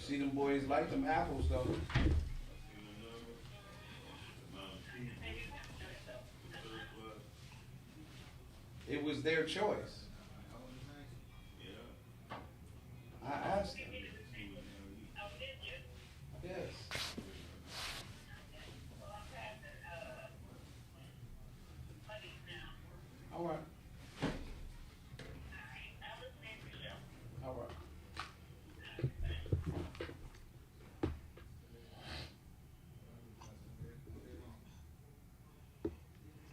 See them boys like them apples though. It was their choice. I asked them. Yes. All right. All right.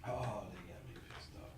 Oh, they got me pissed off.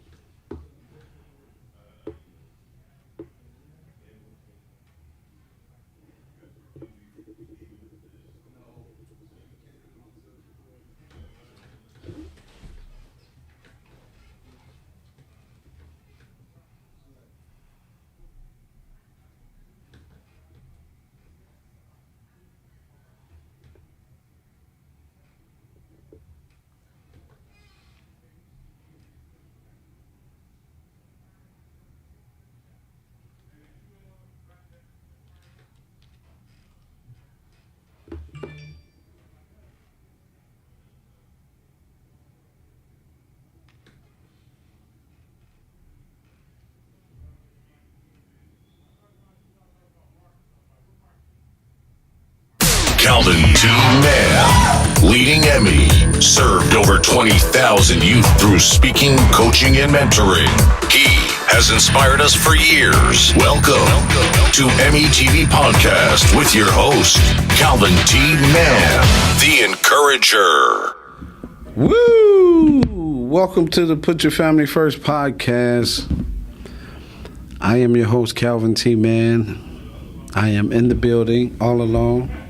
Calvin T. Mann, leading Emmy, served over 20,000 youth through speaking, coaching, and mentoring. He has inspired us for years. Welcome to Emiytv Podcast with your host, Calvin T. Mann, the Encourager. Woo! Welcome to the Put Your Family First podcast. I am your host, Calvin T. Mann. I am in the building all alone.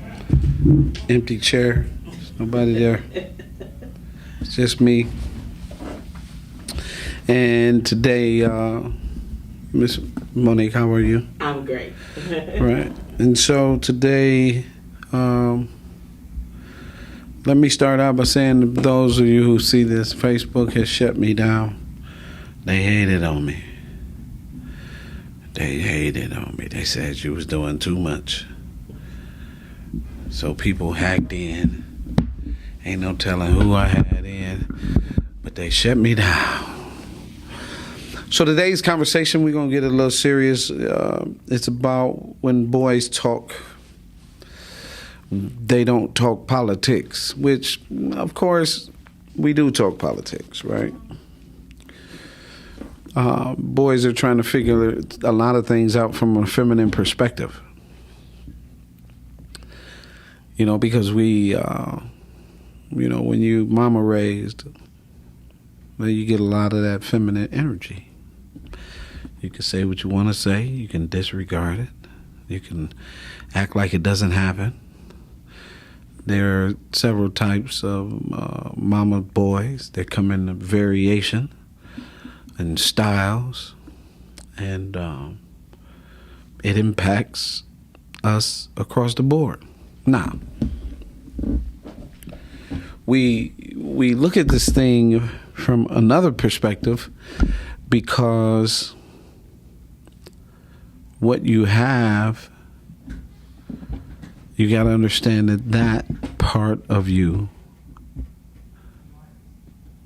Empty chair. There's nobody there. It's just me. And today, Miss Monique, how are you? I'm great. Right. And so today, let me start out by saying to those of you who see this, Facebook has shut me down. They hated on me. They said you was doing too much. So people hacked in. Ain't no telling who I had in, but they shut me down. So today's conversation, we're going to get a little serious. It's about when boys talk, they don't talk politics, which, of course, we do talk politics, right? Boys are trying to figure a lot of things out from a feminine perspective. You know, because we, when you mama raised, well, you get a lot of that feminine energy. You can say what you want to say. You can disregard it. You can act like it doesn't happen. There are several types of mama boys that come in variation and styles, and it impacts us across the board. Now, we look at this thing from another perspective, because what you have, you got to understand that part of you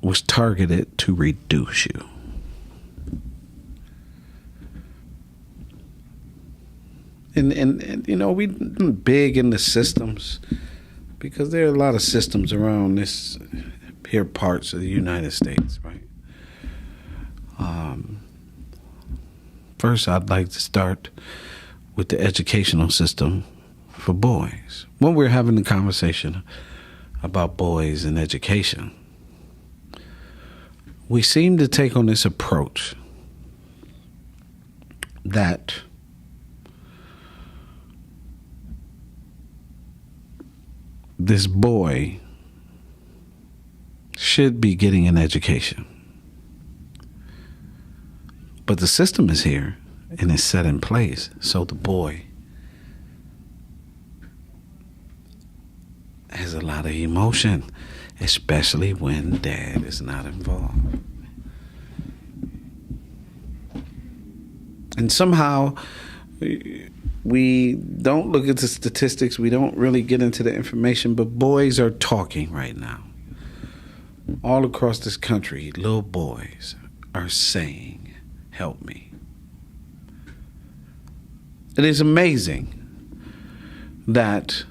was targeted to reduce you. And you know, we big in the systems, because there are a lot of systems around this here parts of the United States, right? First, I'd like to start with the educational system for boys. When we're having the conversation about boys and education, we seem to take on this approach that this boy should be getting an education. But the system is here and is set in place, so the boy has a lot of emotion, especially when dad is not involved. And somehow, we don't look at the statistics. We don't really get into the information, but boys are talking right now. All across this country, little boys are saying, help me. It is amazing that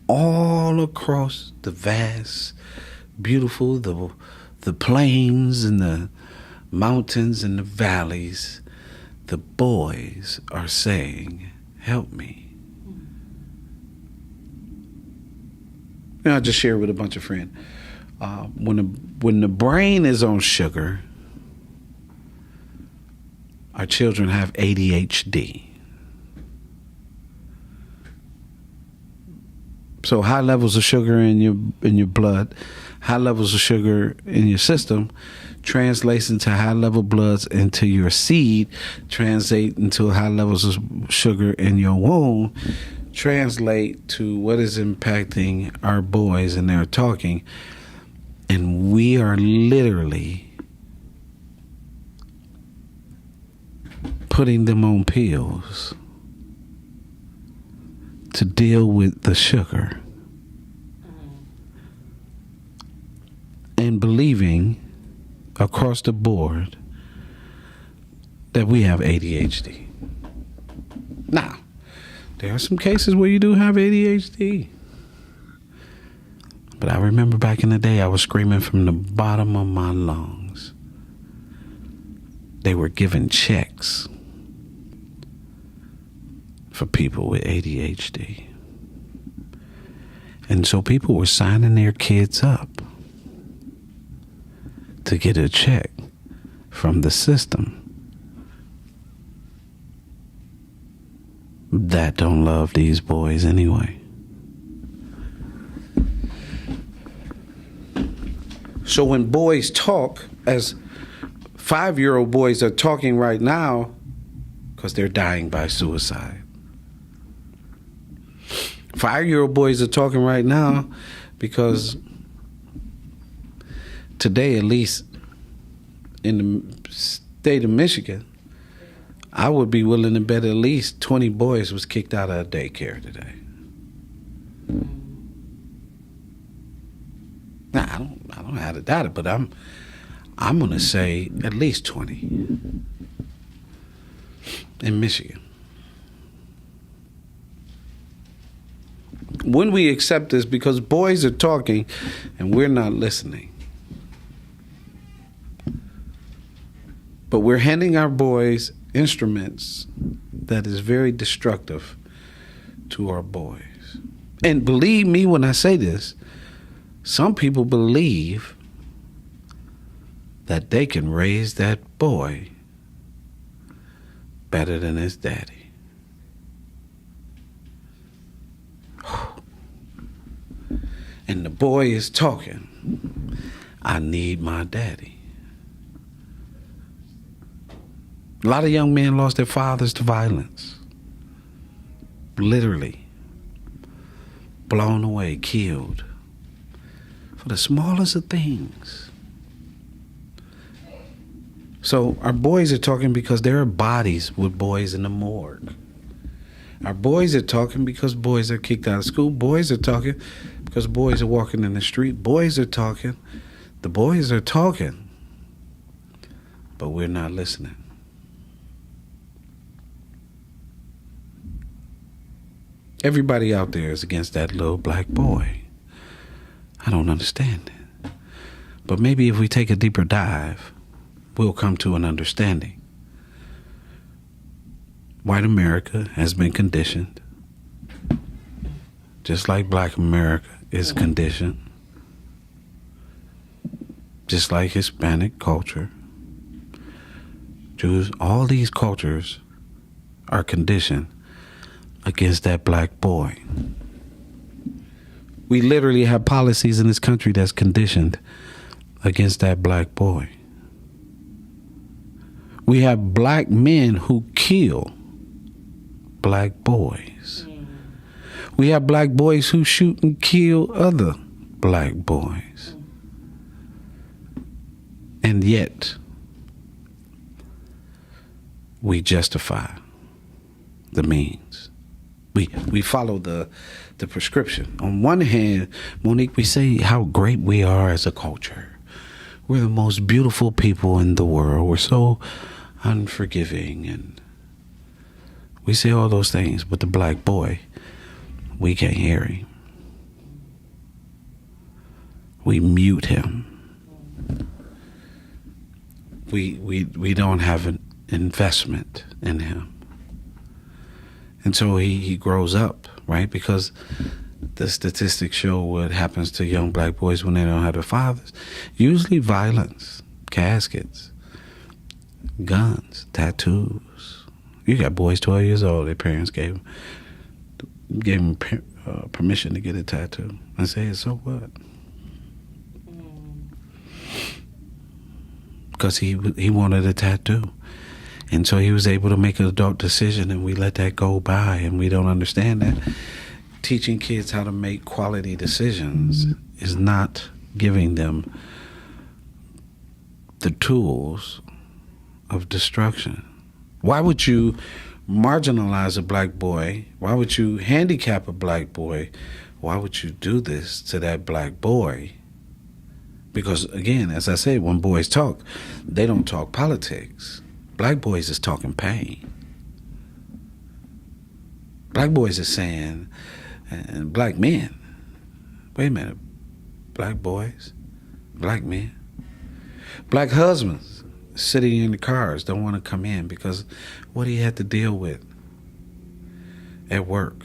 all across the vast, beautiful, the plains and the mountains and the valleys, the boys are saying, help me. I just shared with a bunch of friends. When the brain is on sugar, our children have ADHD. So high levels of sugar in your blood, high levels of sugar in your system translates into high level bloods into your seed, translate into high levels of sugar in your womb, translate to what is impacting our boys, and they're talking. And we are literally putting them on pills to deal with the sugar and believing across the board that we have ADHD. Now, there are some cases where you do have ADHD. But I remember back in the day, I was screaming from the bottom of my lungs. They were giving checks for people with ADHD. And so people were signing their kids up to get a check from the system that don't love these boys anyway. So when boys talk, as 5-year-old boys are talking right now, because they're dying by suicide. 5-year-old boys are talking right now because today, at least in the state of Michigan, I would be willing to bet at least 20 boys was kicked out of daycare today. Now, I don't know how to doubt it, but I'm going to say at least 20 in Michigan. When we accept this, because boys are talking and we're not listening, but we're handing our boys instruments that is very destructive to our boys. And believe me when I say this, some people believe that they can raise that boy better than his daddy. And the boy is talking, I need my daddy. A lot of young men lost their fathers to violence. Literally. Blown away, killed. For the smallest of things. So our boys are talking because there are bodies with boys in the morgue. Our boys are talking because boys are kicked out of school. Boys are talking because boys are walking in the street. Boys are talking. The boys are talking. But we're not listening. Everybody out there is against that little black boy. I don't understand it. But maybe if we take a deeper dive, we'll come to an understanding. White America has been conditioned, just like black America is conditioned, just like Hispanic culture. Jews, all these cultures are conditioned against that black boy. We literally have policies in this country that's conditioned against that black boy. We have black men who kill black boys. We have black boys who shoot and kill other black boys. And yet, we justify the means. We follow the prescription. On one hand, Monique, we say how great we are as a culture. We're the most beautiful people in the world. We're so unforgiving, and we say all those things. But the black boy, we can't hear him. We mute him. We don't have an investment in him. And so he grows up, right? Because the statistics show what happens to young black boys when they don't have their fathers. Usually violence, caskets, guns, tattoos. You got boys 12 years old, their parents gave them permission to get a tattoo. I say, so what? Because he wanted a tattoo. And so he was able to make an adult decision, and we let that go by, and we don't understand that. Teaching kids how to make quality decisions is not giving them the tools of destruction. Why would you marginalize a black boy? Why would you handicap a black boy? Why would you do this to that black boy? Because, again, as I said, when boys talk, they don't talk politics. Black boys is talking pain. Black boys are saying, and black men, wait a minute, black boys, black men, black husbands sitting in the cars don't want to come in because what he had to deal with at work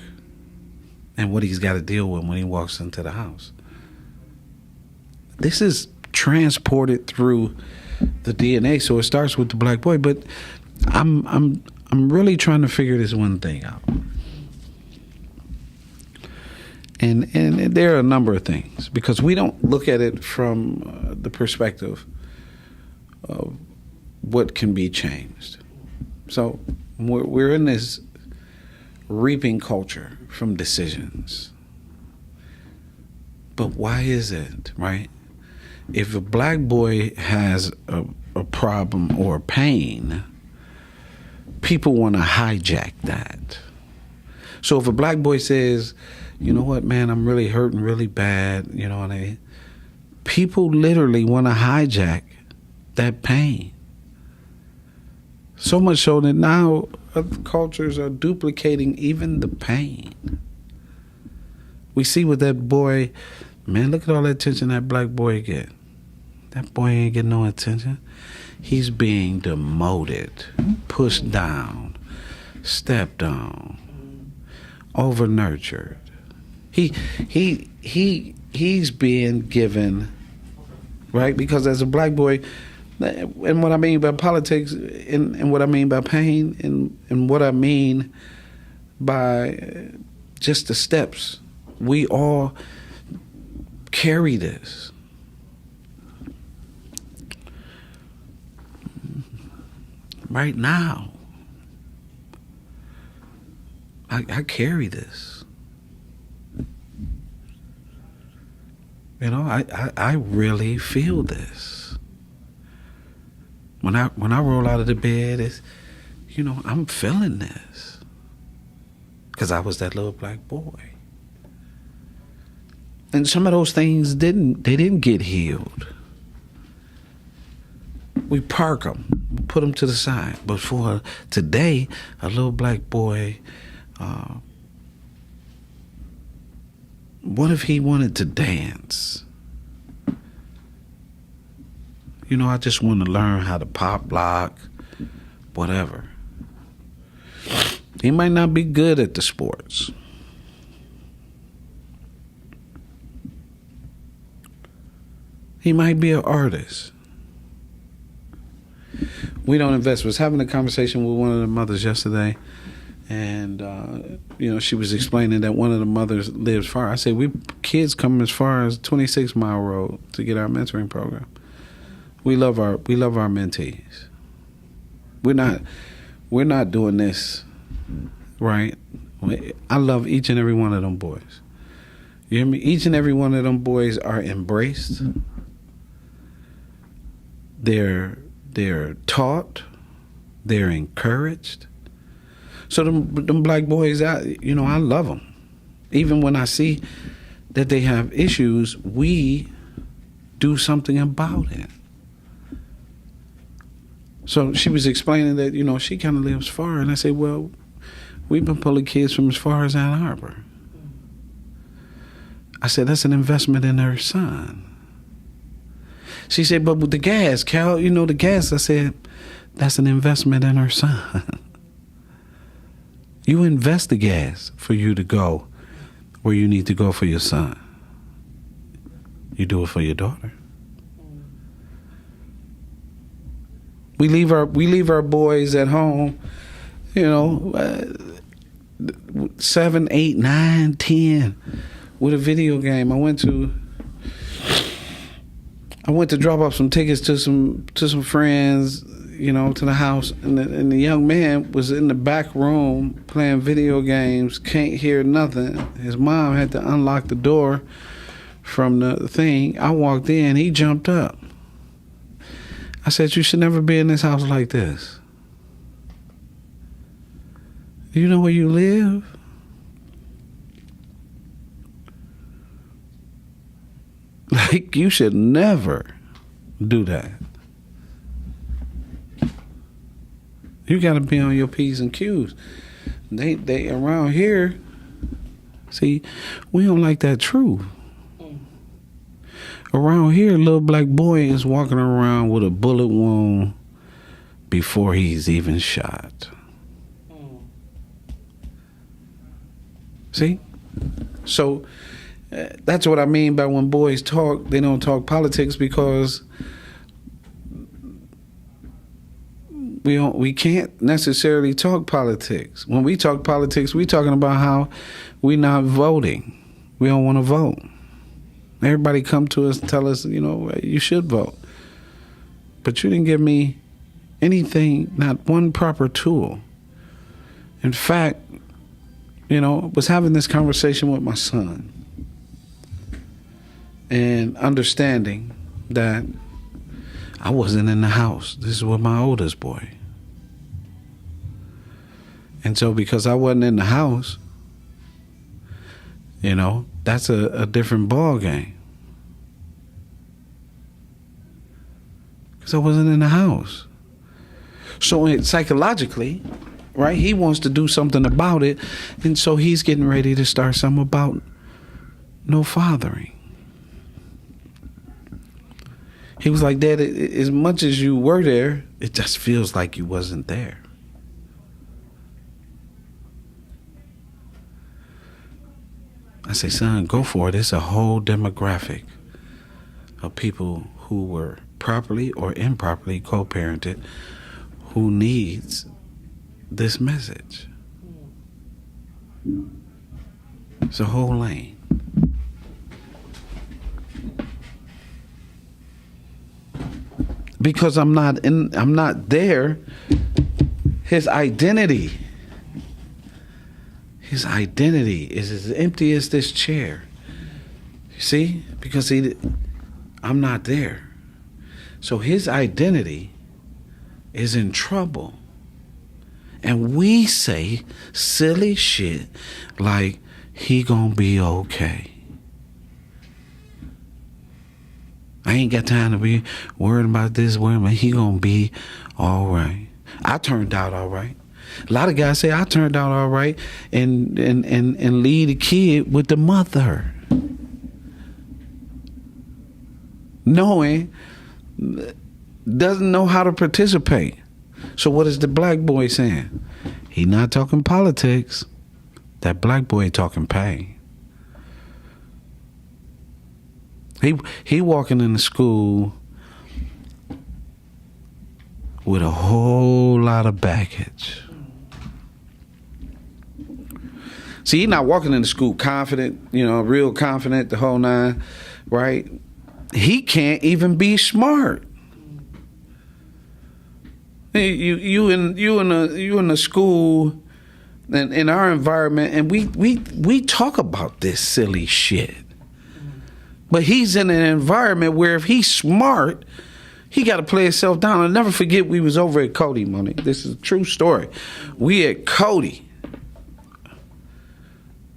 and what he's got to deal with when he walks into the house. This is transported through the DNA, so it starts with the black boy. But I'm really trying to figure this one thing out, and there are a number of things, because we don't look at it from the perspective of what can be changed. So we're in this reaping culture from decisions. But why is it, right? If a black boy has a problem or pain, people want to hijack that. So if a black boy says, you know what, man, I'm really hurting really bad, you know, and people literally want to hijack that pain. So much so that now other cultures are duplicating even the pain. We see with that boy, man, look at all the attention that black boy get. That boy ain't getting no attention. He's being demoted, pushed down, stepped on, over nurtured. He's being given, right? Because as a black boy, and what I mean by politics, and what I mean by pain, and what I mean by just the steps, we all carry this. Right now, I carry this. You know, I really feel this. When I roll out of the bed, it's, you know, I'm feeling this. Because I was that little black boy. And some of those things didn't get healed. We park them, put them to the side. But for today, a little black boy, what if he wanted to dance? You know, I just want to learn how to pop lock, whatever. He might not be good at the sports. He might be an artist. We don't invest. I was having a conversation with one of the mothers yesterday, and you know, she was explaining that one of the mothers lives far. I said, we kids come as far as 26 Mile Road to get our mentoring program. We love our mentees. We're not doing this, right? I love each and every one of them boys. You hear me? Each and every one of them boys are embraced. They're taught, they're encouraged. So them black boys, I love them. Even when I see that they have issues, we do something about it. So she was explaining that, she kind of lives far. And I said, well, we've been pulling kids from as far as Ann Arbor. I said, that's an investment in her son. She said, but with the gas, Cal, the gas. I said, that's an investment in her son. You invest the gas for you to go where you need to go for your son. You do it for your daughter. We leave our boys at home, 7, 8, 9, 10 with a video game. I went to drop off some tickets to some friends, to the house, and the young man was in the back room playing video games, can't hear nothing. His mom had to unlock the door from the thing. I walked in, he jumped up. I said, you should never be in this house like this. Do you know where you live? Like, you should never do that. You got to be on your P's and Q's. They around here, see, we don't like that truth. Around here, a little black boy is walking around with a bullet wound before he's even shot. See? So that's what I mean by when boys talk, they don't talk politics, because we can't necessarily talk politics. When we talk politics, we're talking about how we're not voting. We don't want to vote. Everybody come to us and tell us, you should vote. But you didn't give me anything, not one proper tool. In fact, was having this conversation with my son and understanding that I wasn't in the house. This is with my oldest boy. And so because I wasn't in the house, that's a different ball game. Because I wasn't in the house. So psychologically, right, he wants to do something about it. And so he's getting ready to start something about no fathering. He was like, Dad, as much as you were there, it just feels like you wasn't there. I say, son, go for it. It's a whole demographic of people who were properly or improperly co-parented who needs this message. It's a whole lane. Because I'm not there, his identity is as empty as this chair. You see? Because I'm not there. So his identity is in trouble. And we say silly shit like, he gonna be okay. I ain't got time to be worried about this, he gonna be all right. I turned out all right. A lot of guys say I turned out all right and lead a kid with the mother. Knowing, doesn't know how to participate. So what is the black boy saying? He not talking politics. That black boy talking pain. He walking into school with a whole lot of baggage. See, he's not walking into school confident, real confident, the whole nine, right? He can't even be smart. You in a school and in our environment, and we talk about this silly shit. But he's in an environment where if he's smart, He got to play himself down. I'll never forget we was over at Cody, money. This is a true story. We at Cody.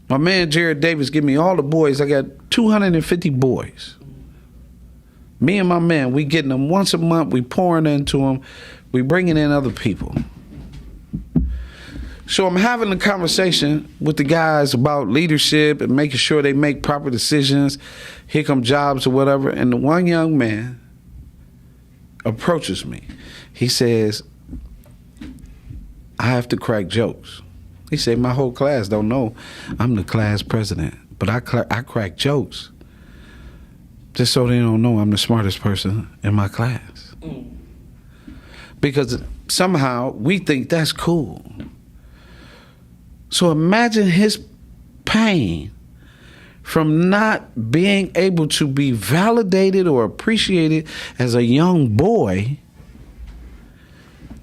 My man Jared Davis give me all the boys. I got 250 boys. Me and my man, we getting them once a month. We pouring into them. We bringing in other people. So I'm having a conversation with the guys about leadership and making sure they make proper decisions. Here come jobs or whatever. And the one young man approaches me. He says, I have to crack jokes. He said, my whole class don't know I'm the class president, but I crack jokes just so they don't know I'm the smartest person in my class. Because somehow we think that's cool. So imagine his pain from not being able to be validated or appreciated as a young boy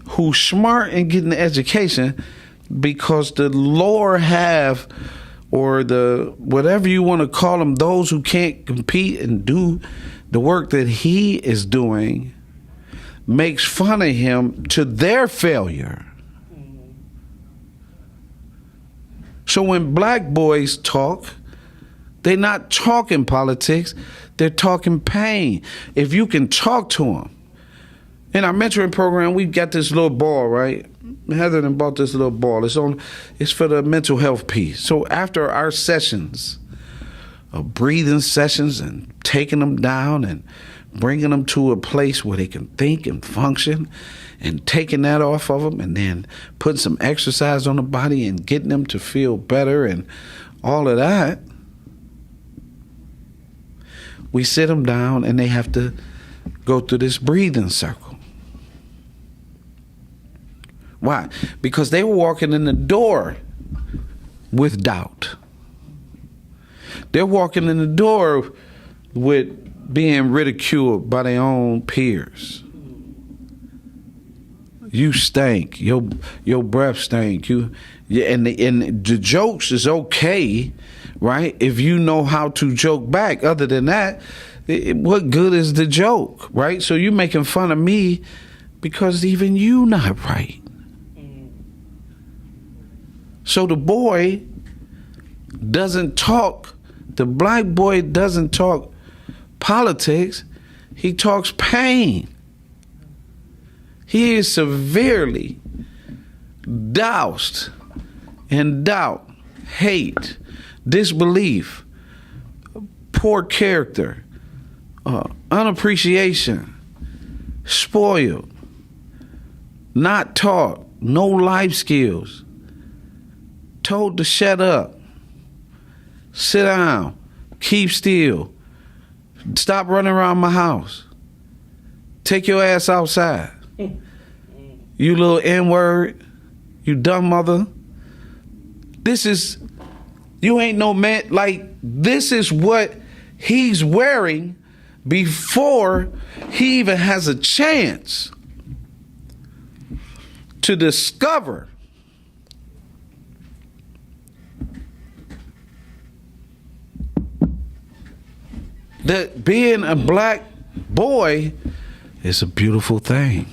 who's smart and getting the education, because the lower half, or the whatever you want to call them, those who can't compete and do the work that he is doing, makes fun of him to their failure. So when black boys talk, they're not talking politics, they're talking pain. If you can talk to them. In our mentoring program, we've got this little ball, right? Heather done bought this little ball. It's for the mental health piece. So after our sessions, of breathing sessions and taking them down and bringing them to a place where they can think and function, and taking that off of them, and then putting some exercise on the body and getting them to feel better and all of that, we sit them down and they have to go through this breathing circle. Why? Because they were walking in the door with doubt. They're walking in the door with being ridiculed by their own peers. You stink. Your breath stink. And the jokes is okay, right? If you know how to joke back. Other than that, what good is the joke, right? So you making fun of me because even you not right. So the boy doesn't talk, the black boy doesn't talk politics, he talks pain. He is severely doused in doubt, hate, disbelief, poor character, unappreciation, spoiled, not taught, no life skills, told to shut up, sit down, keep still, stop running around my house, take your ass outside. You little N-word, you dumb mother. You ain't no man. Like, this is what he's wearing before he even has a chance to discover that being a black boy is a beautiful thing.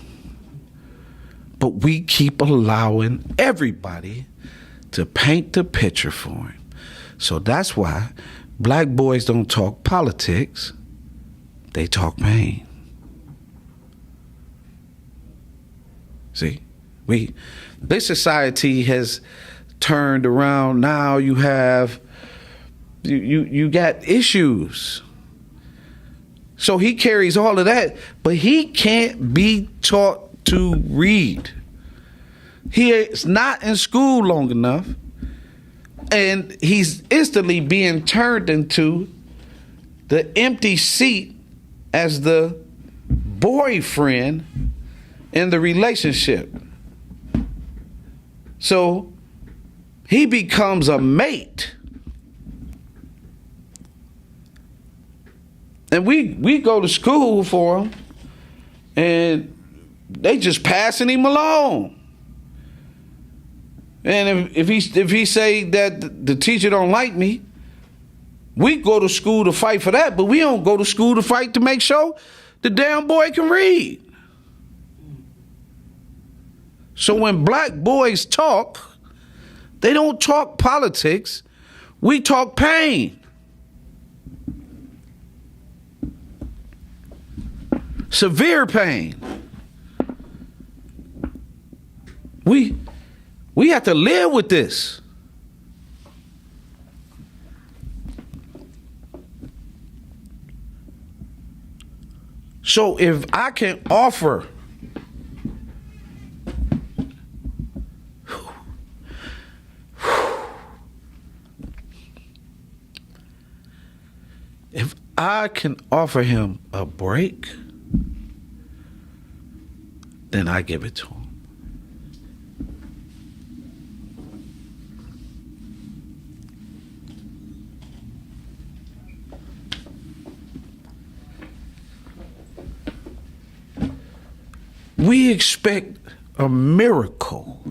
But we keep allowing everybody to paint the picture for him. So that's why black boys don't talk politics, they talk pain. See, this society has turned around. Now you have, you got issues. So he carries all of that, but he can't be taught to read. He is not in school long enough, and he's instantly being turned into the empty seat as the boyfriend in the relationship. So he becomes a mate. And we go to school for him, and they just passing him along. And if he say that the teacher don't like me, we go to school to fight for that, but we don't go to school to fight to make sure The damn boy can read. So when black boys talk, they don't talk politics. We talk pain. Severe pain. We have to live with this. So if I can offer if I can offer him a break, then I give it to him. We expect a miracle.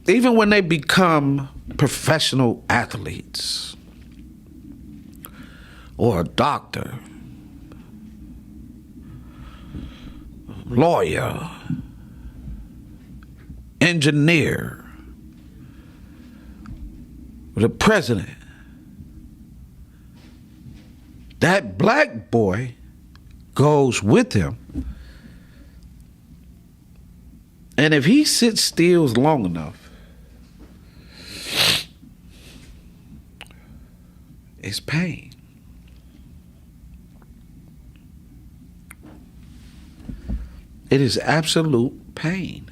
Even when they become professional athletes or a doctor, lawyer, engineer, the president, that black boy goes with him. And if he sits still long enough, it's pain. It is absolute pain.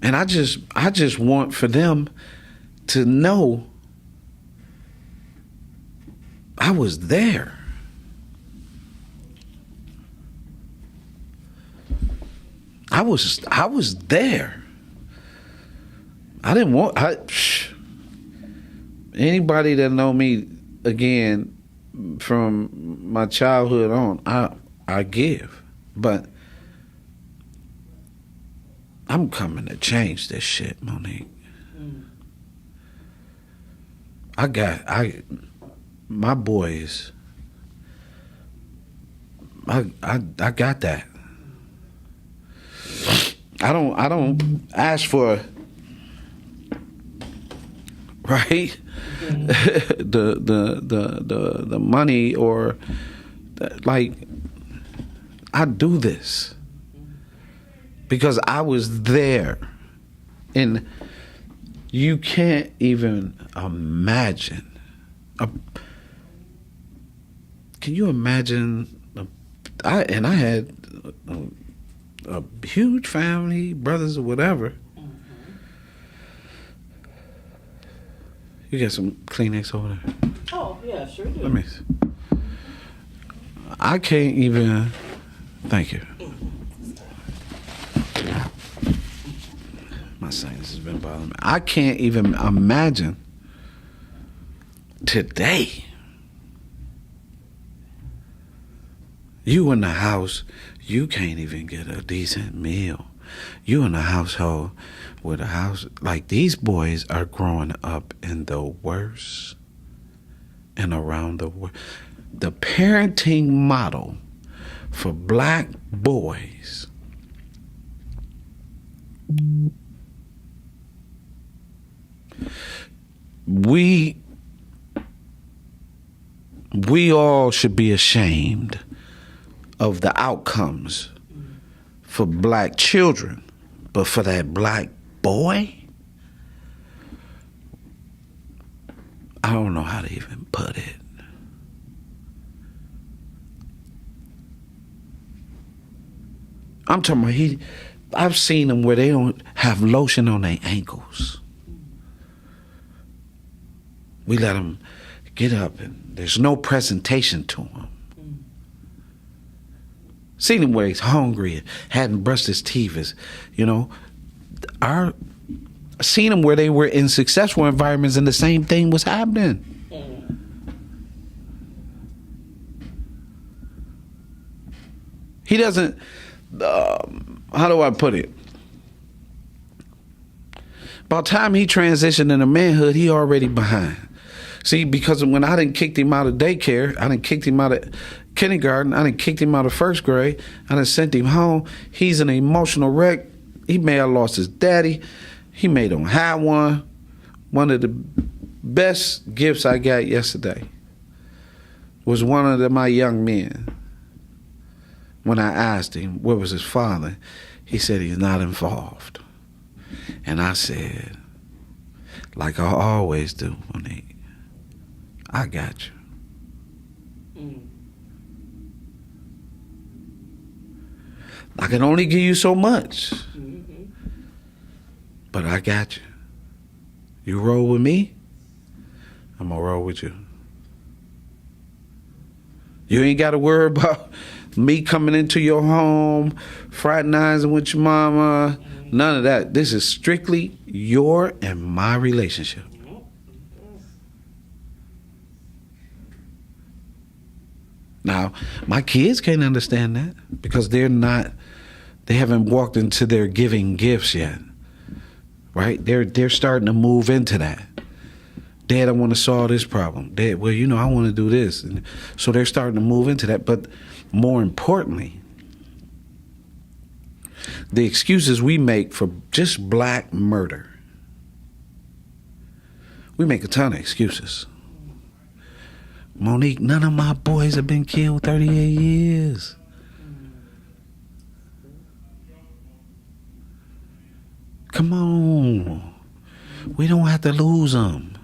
And I just want for them to know I was there. I was there. I didn't want anybody that know me again from my childhood on. I give, but I'm coming to change this shit, Monique. My boys. I got that. I don't ask for right the money or like I do this because I was there, and you can't even imagine. Can you imagine? I had a huge family, brothers or whatever. Mm-hmm. You got some Kleenex over there? Oh, yeah, sure do. Let me see. I can't even. Thank you. My sinus has been bothering me. I can't even imagine today. You in the house, you can't even get a decent meal. You in a household with a house, like these boys are growing up in the worst and around the world. The parenting model for black boys we all should be ashamed of the outcomes for black children, but for that black boy, I don't know how to even put it. I'm talking about I've seen them where they don't have lotion on their ankles. We let them get up and there's no presentation to them. Seen him where he's hungry, hadn't brushed his teeth, seen him where they were in successful environments and the same thing was happening. He doesn't, how do I put it? By the time he transitioned into manhood, he already behind. See, because when I didn't kick him out of daycare, I didn't kicked him out of kindergarten, I didn't kicked him out of first grade, I didn't sent him home. He's an emotional wreck. He may have lost his daddy. He may don't have one. One of the best gifts I got yesterday was one of my young men. When I asked him where was his father, he said he's not involved. And I said, like I always do, Monique, I got you. I can only give you so much, but I got you. You roll with me, I'm gonna roll with you. You ain't gotta worry about me coming into your home, fraternizing with your mama, none of that. This is strictly your and my relationship. Now, my kids can't understand that because they haven't walked into their giving gifts yet. Right? They're starting to move into that. Dad, I want to solve this problem. Dad, well, I want to do this. And so they're starting to move into that. But more importantly, the excuses we make for just black murder, we make a ton of excuses. Monique, none of my boys have been killed 38 years. Come on. We don't have to lose them.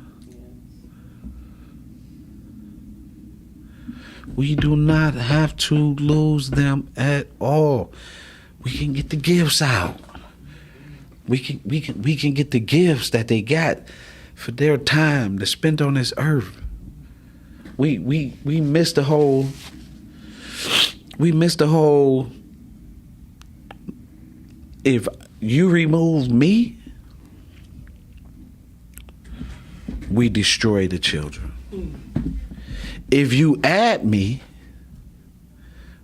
We do not have to lose them at all. We can get the gifts out. We can get the gifts that they got for their time to spend on this earth. We missed the whole. If you remove me, we destroy the children. If you add me,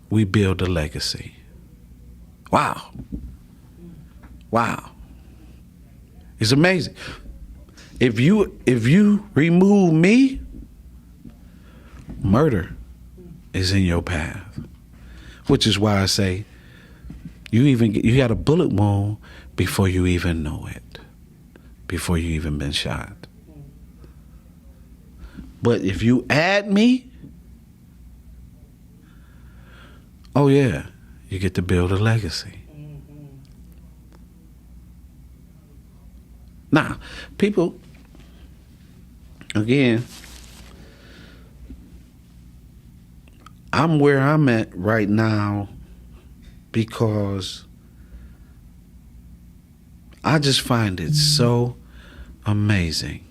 we build a legacy. Wow. It's amazing. If you remove me, murder is in your path. Which is why I say you got a bullet wound before you even know it. Before you even been shot. But if you add me, oh yeah, you get to build a legacy. Now, people, again, I'm where I'm at right now because I just find it so amazing.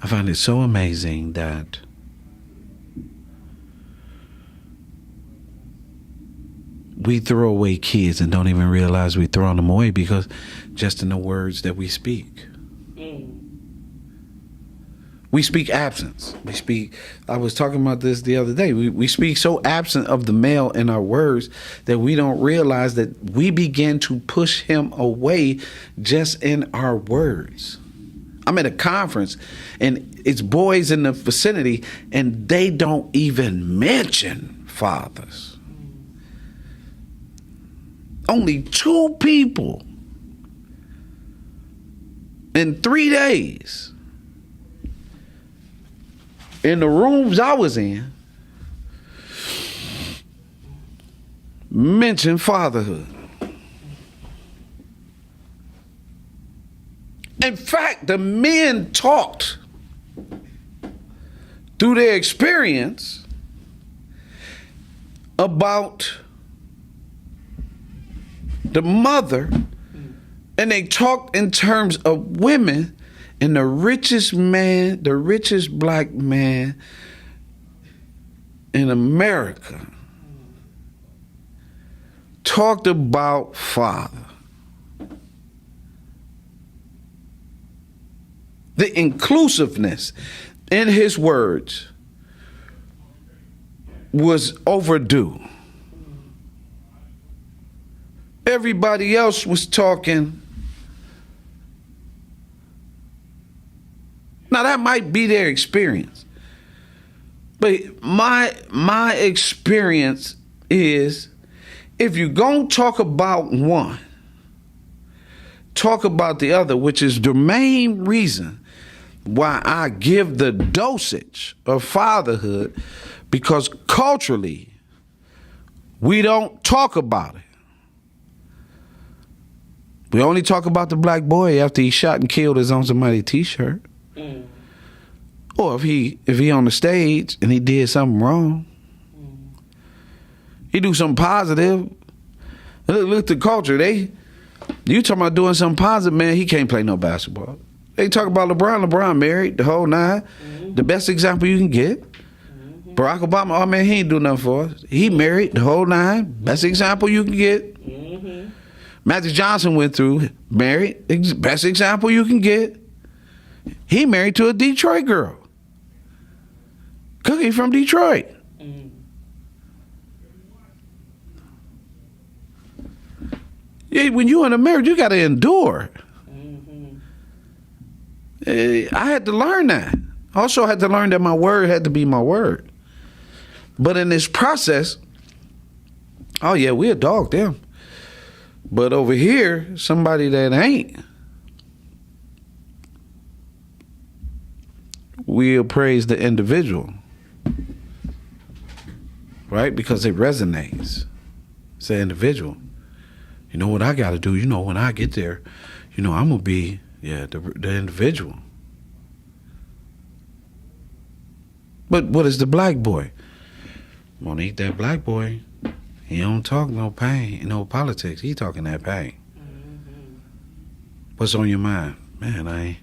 I find it so amazing that we throw away kids and don't even realize we're throwing them away because just in the words that we speak. We speak absence. I was talking about this the other day. We speak so absent of the male in our words that we don't realize that we begin to push him away just in our words. I'm at a conference and it's boys in the vicinity and they don't even mention fathers. Only 2 people in 3 days in the rooms I was in mentioned fatherhood. In fact, the men talked through their experience about the mother, and they talked in terms of women, and the richest black man in America talked about father. The inclusiveness in his words was overdue. Everybody else was talking Now that might be their experience. But my experience is, if you're going to talk about one, talk about the other, which is the main reason why I give the dosage of fatherhood, because culturally, we don't talk about it. We only talk about the black boy after he shot and killed his own somebody's t-shirt. Or if he on the stage and he did something wrong. He do something positive. Look at the culture. You talking about doing something positive, man, he can't play no basketball. They talk about LeBron married the whole nine. The best example you can get. Barack Obama, oh man, he ain't do nothing for us. He married the whole nine. Best example you can get. Magic Johnson went through, married. Best example you can get. He married to a Detroit girl. Cookie from Detroit. Yeah, when you in a marriage, you got to endure. I had to learn that. Also had to learn that my word had to be my word. But in this process, oh yeah, we'll dog them. But over here, somebody that ain't, we'll praise the individual. Right? Because it resonates. It's an individual. You know what I got to do? You know, when I get there, you know, I'm going to be, the individual. But what is the black boy? Monique, that black boy, he don't talk no pain, no politics. He talking that pain. What's on your mind? Man, I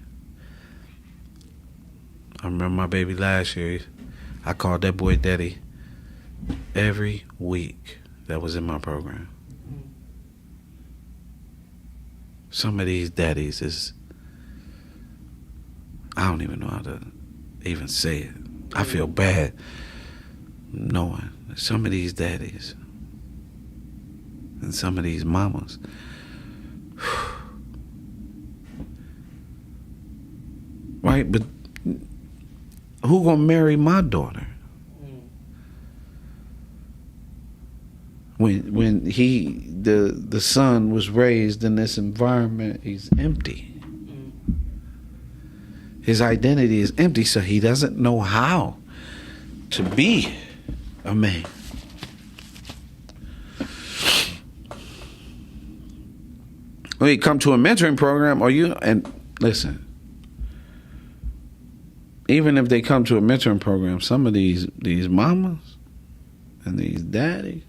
remember my baby last year. I called that boy daddy every week that was in my program. Some of these daddies is, I don't even know how to even say it. I feel bad knowing that some of these daddies and some of these mamas, right? But who gonna marry my daughter? When the son was raised in this environment, he's empty. His identity is empty, so he doesn't know how to be a man. When you come to a mentoring program, and listen, even if they come to a mentoring program, some of these mamas and these daddies,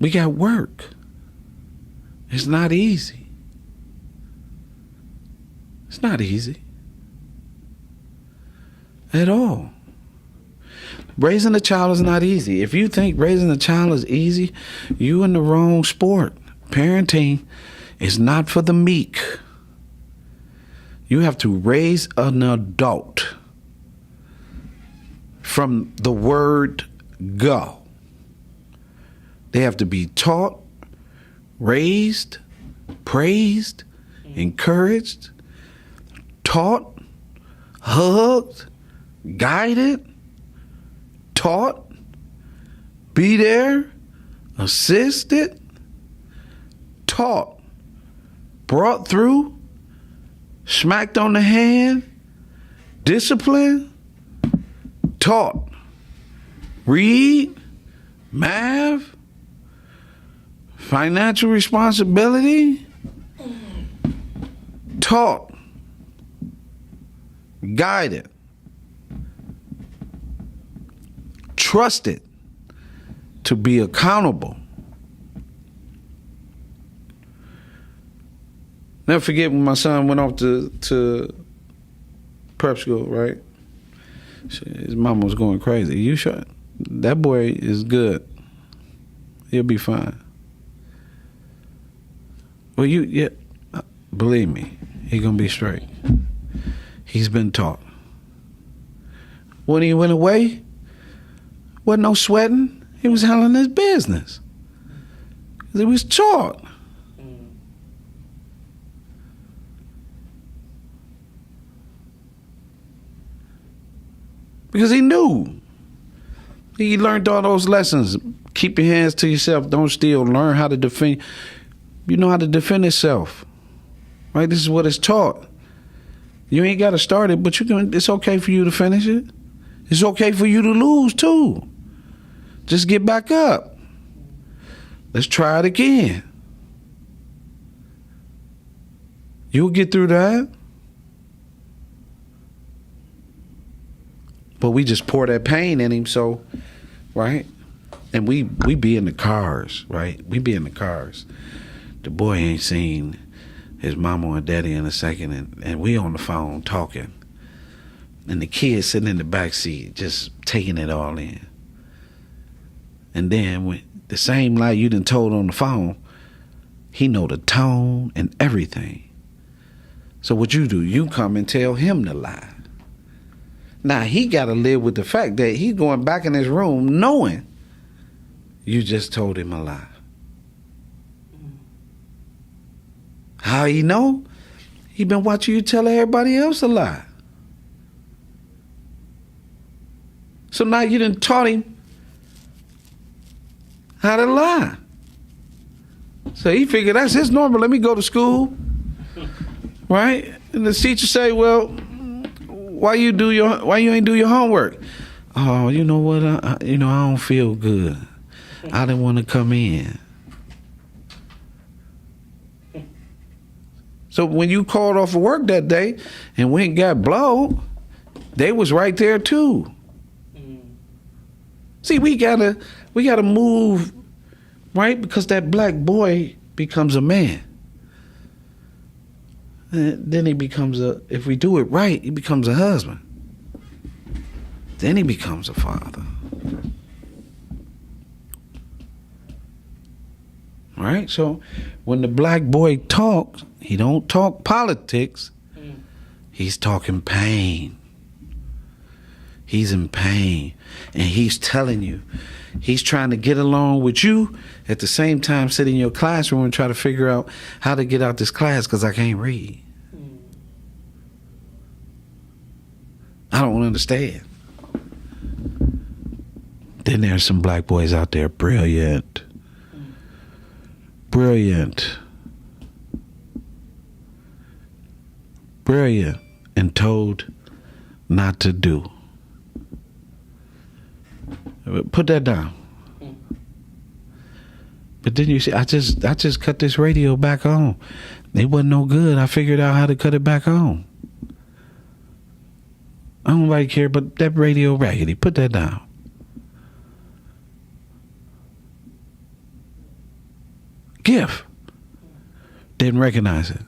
we got work. It's not easy. It's not easy at all. Raising a child is not easy. If you think raising a child is easy, you in the wrong sport. Parenting is not for the meek. You have to raise an adult from the word go. They have to be taught, raised, praised, encouraged, taught, hugged, guided, taught, be there, assisted, taught, brought through, smacked on the hand, disciplined, taught, read, math, financial responsibility, taught, guided, trusted to be accountable. Never forget when my son went off to prep school, right? His mama was going crazy. You sure? That boy is good. He'll be fine. Well, believe me, he gonna be straight. He's been taught. When he went away, wasn't no sweating. He was handling his business. He was taught. Because he knew. He learned all those lessons. Keep your hands to yourself. Don't steal. Learn how to defend. You know how to defend yourself. Right? This is what it's taught. You ain't got to start it, but it's okay for you to finish it. It's okay for you to lose, too. Just get back up. Let's try it again. You'll get through that. But we just pour that pain in him, so, right? And we be in the cars, right? We be in the cars. The boy ain't seen his mama or daddy in a second, and we on the phone talking. And the kid sitting in the back seat, just taking it all in. And then when the same lie you done told on the phone, he know the tone and everything. So what you do, you come and tell him the lie. Now, he got to live with the fact that he's going back in his room knowing you just told him a lie. How he know? He been watching you tell everybody else a lie. So now you done taught him how to lie. So he figured that's his normal. Let me go to school. Right? And the teacher say, well, why you ain't do your homework? Oh, you know what? I don't feel good. I didn't want to come in. So when you called off of work that day and went and got blowed, they was right there too. See, we gotta move, right? Because that black boy becomes a man. And then he becomes if we do it right, he becomes a husband. Then he becomes a father. Right? So when the black boy talks, he don't talk politics. He's talking pain. He's in pain. And he's telling you, he's trying to get along with you, at the same time sit in your classroom and try to figure out how to get out this class because I can't read. I don't understand. Then there's some black boys out there, brilliant. Brilliant. Brilliant and told not to do. Put that down. But then you see, I just cut this radio back on. It wasn't no good. I figured out how to cut it back on. I don't like care, but that radio raggedy. Put that down. Gift. Didn't recognize it.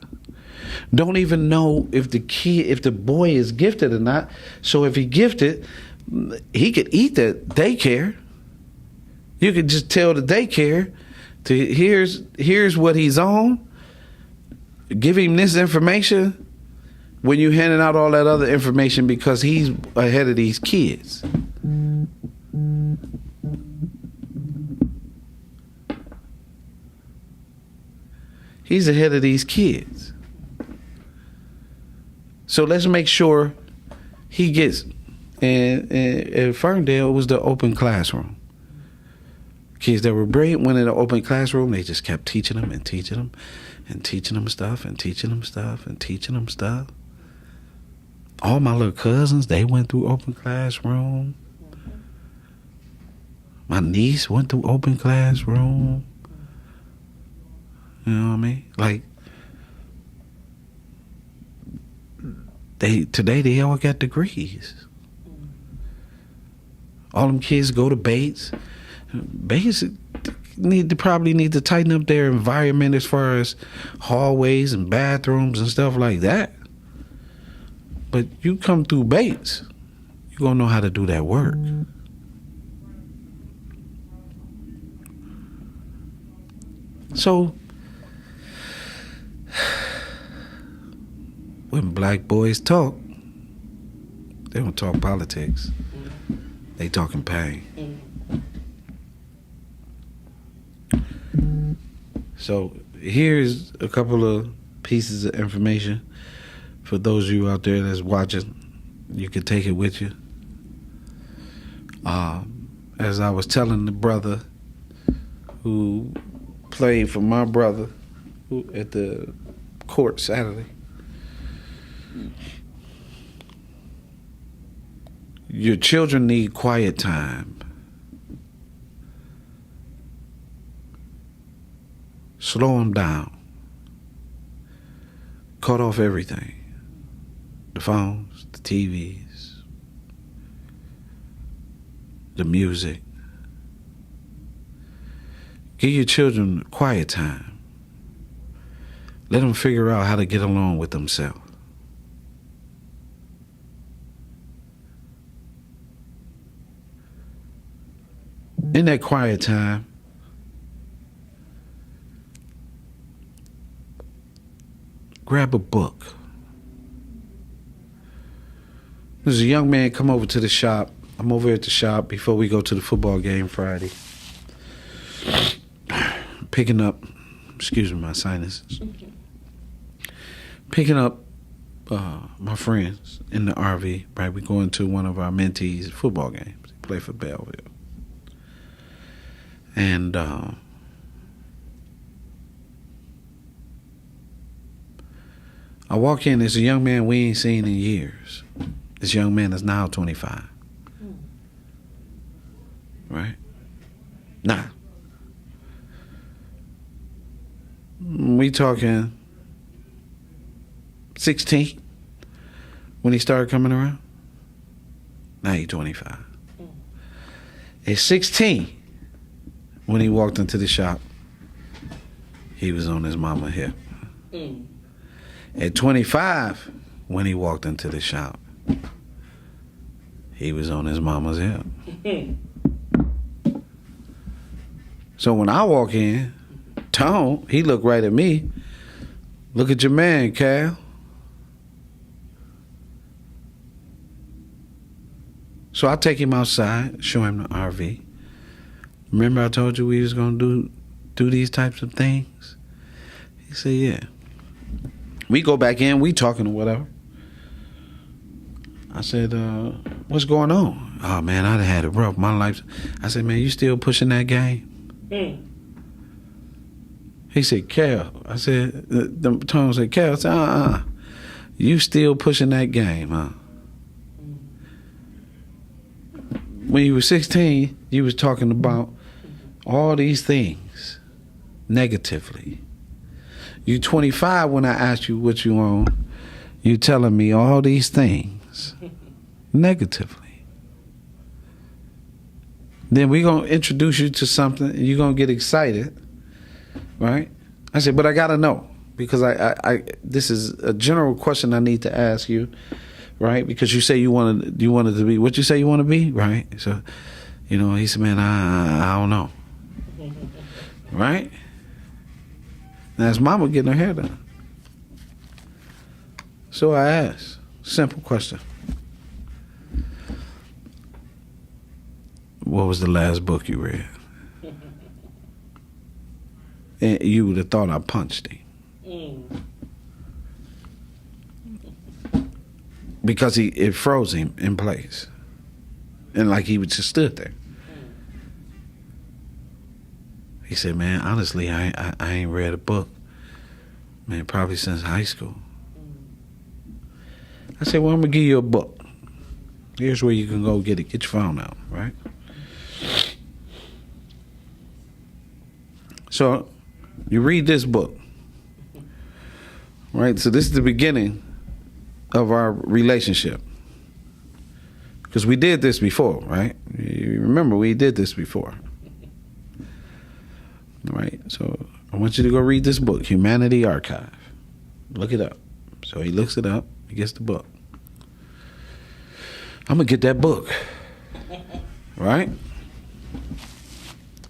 Don't even know if the boy is gifted or not. So if he gifted, he could eat the daycare. You could just tell the daycare to here's what he's on. Give him this information when you handing out all that other information because he's ahead of these kids. He's ahead of these kids. So let's make sure he gets. And at Ferndale, it was the open classroom. Kids that were brilliant went in the open classroom. They just kept teaching them and teaching them and teaching them stuff and teaching them stuff and teaching them stuff. All my little cousins, they went through open classroom. My niece went through open classroom. You know what I mean? Like, today they all got degrees. All them kids go to Bates. Bates probably need to tighten up their environment as far as hallways and bathrooms and stuff like that. But you come through Bates, you're gonna know how to do that work. So when black boys talk, they don't talk politics. They talking pain. So here's a couple of pieces of information for those of you out there that's watching. You can take it with you. As I was telling the brother who played for my brother at the court Saturday, your children need quiet time. Slow them down. Cut off everything. The phones, the TVs, the music. Give your children quiet time. Let them figure out how to get along with themselves. In that quiet time, grab a book. There's a young man come over to the shop. I'm over at the shop before we go to the football game Friday. Picking up, excuse me, my sinuses. Picking up my friends in the RV, right? We're going to one of our mentees' football games. They play for Belleville. And I walk in, there's a young man we ain't seen in years. This young man is now 25. Right? Nah. We talking 16 when he started coming around. Now he's 25. At 16, when he walked into the shop, he was on his mama hip. At 25, when he walked into the shop, he was on his mama's hip. So when I walk in, Tone, he looked right at me. Look at your man, Cal. So I take him outside, show him the RV. Remember I told you we was going to do these types of things? He said, yeah. We go back in, we talking or whatever. I said, what's going on? Oh, man, I done had it rough. My life. I said, man, you still pushing that game? He said, Cal. I said, the tone said, Cal. I said, you still pushing that game, huh? When you were 16, you was talking about all these things negatively. You 25 when I asked you what you on, you telling me all these things negatively. Then we gonna introduce you to something and you're gonna get excited, right? I said, but I gotta know, because I this is a general question I need to ask you, right? Because you say you wanted to be what you say you want to be, right? So, he said, man, I don't know. Right? Now his mama getting her hair done. So I asked, simple question. What was the last book you read? And you would have thought I punched him. Because it froze him in place. And like he just stood there. He said, man, honestly, I ain't read a book, man, probably since high school. I said, well, I'm going to give you a book. Here's where you can go get it. Get your phone out, right? So you read this book, right? So this is the beginning of our relationship. Because we did this before, right? You remember we did this before. Right? So I want you to go read this book, Humanity Archive. Look it up. So he looks it up. He gets the book. I'm going to get that book. Right?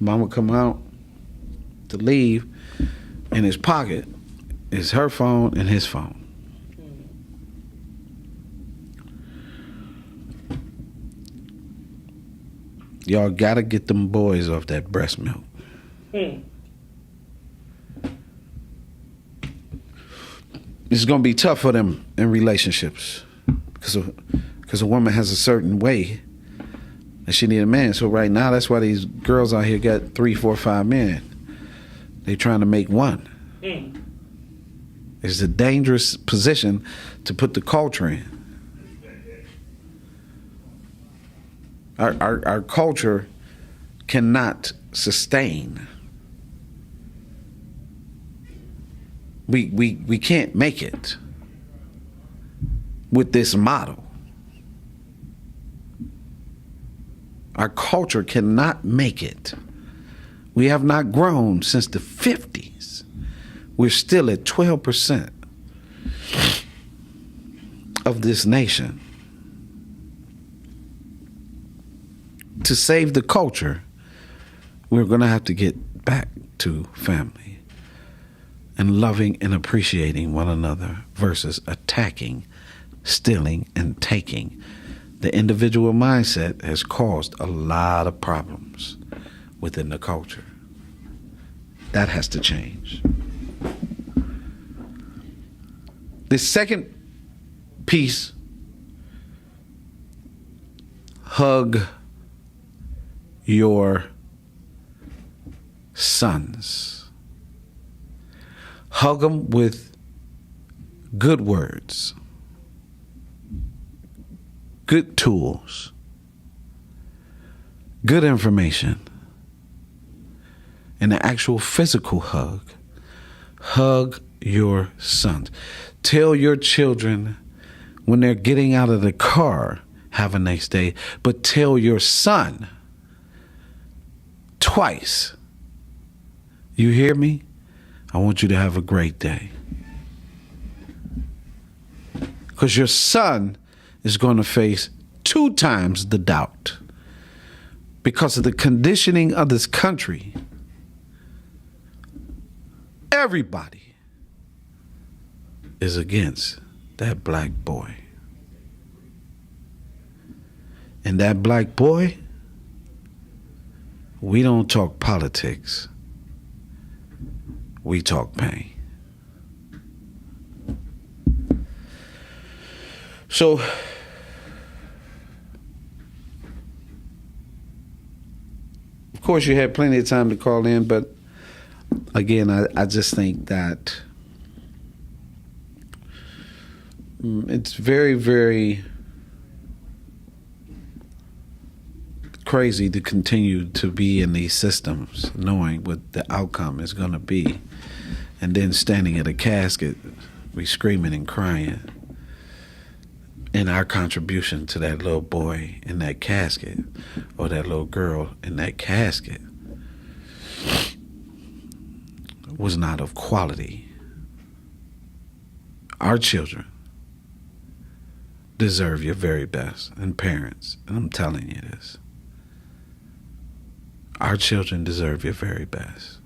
Mama come out to leave. In his pocket is her phone and his phone. Y'all got to get them boys off that breast milk. It's going to be tough for them in relationships because a woman has a certain way and she need a man. So right now, that's why these girls out here got 3, 4, 5 men. They trying to make one. It's a dangerous position to put the culture in. Our culture cannot sustain. We can't make it with this model. Our culture cannot make it. We have not grown since the 50s. We're still at 12% of this nation. To save the culture, we're going to have to get back to family and loving and appreciating one another versus attacking, stealing, and taking. The individual mindset has caused a lot of problems within the culture. That has to change. The second piece, hug your sons. Hug them with good words, good tools, good information, and an actual physical hug. Hug your sons. Tell your children when they're getting out of the car, have a nice day, but tell your son twice, you hear me? I want you to have a great day. Because your son is going to face 2 times the doubt because of the conditioning of this country. Everybody is against that black boy. And that black boy, we don't talk politics. We talk pain. So, of course, you had plenty of time to call in, but again, I just think that it's very, very crazy to continue to be in these systems knowing what the outcome is going to be, and then standing at a casket, we screaming and crying, and our contribution to that little boy in that casket or that little girl in that casket was not of quality. Our children deserve your very best, and parents, and I'm telling you this. Our children deserve your very best.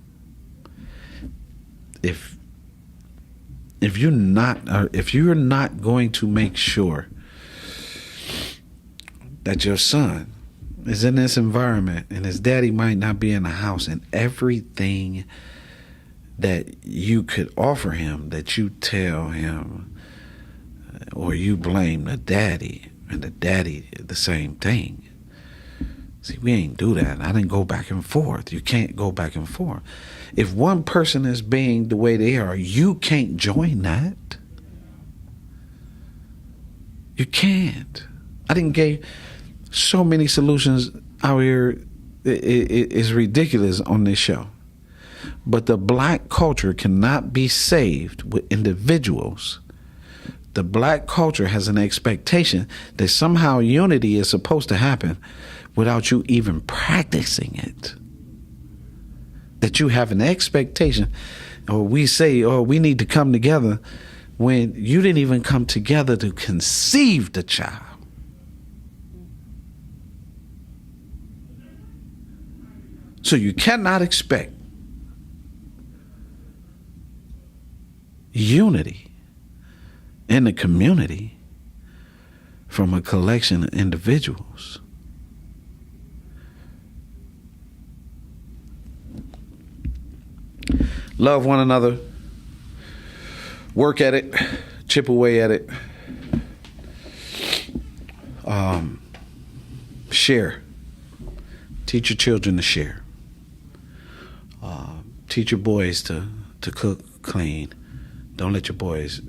If you're not going to make sure that your son is in this environment and his daddy might not be in the house, and everything that you could offer him, that you tell him, or you blame the daddy, and the daddy the same thing. See, we ain't do that. I didn't go back and forth. You can't go back and forth. If one person is being the way they are, you can't join that. You can't. I didn't give so many solutions out here. It's ridiculous on this show. But the black culture cannot be saved with individuals. The black culture has an expectation that somehow unity is supposed to happen without you even practicing it. That you have an expectation, or we say, oh, we need to come together, when you didn't even come together to conceive the child. So you cannot expect unity in the community from a collection of individuals. Love one another. Work at it. Chip away at it. Share Teach your children to share. Teach your boys to cook, clean. Don't let your boys,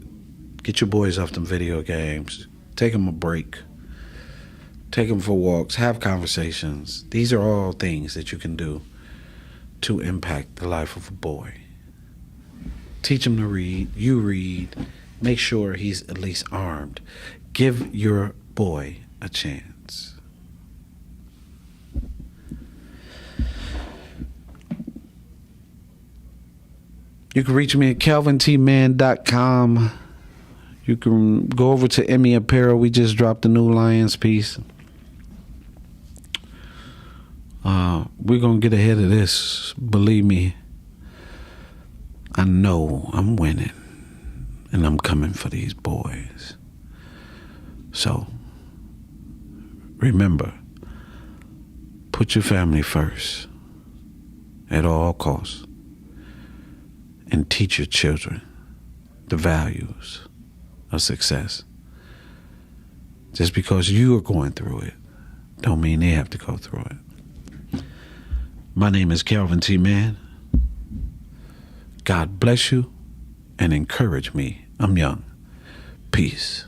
get your boys off them video games. Take them a break. Take them for walks. Have conversations. These are all things that you can do to impact the life of a boy. Teach him to read. You read. Make sure he's at least armed. Give your boy a chance. You can reach me at calvintman.com. You can go over to Emmy Apparel. We just dropped a new Lions piece. We're going to get ahead of this. Believe me. I know I'm winning. And I'm coming for these boys. So, remember, put your family first at all costs. And teach your children the values of success. Just because you are going through it, don't mean they have to go through it. My name is Calvin T. Mann. God bless you and encourage me. I'm young. Peace.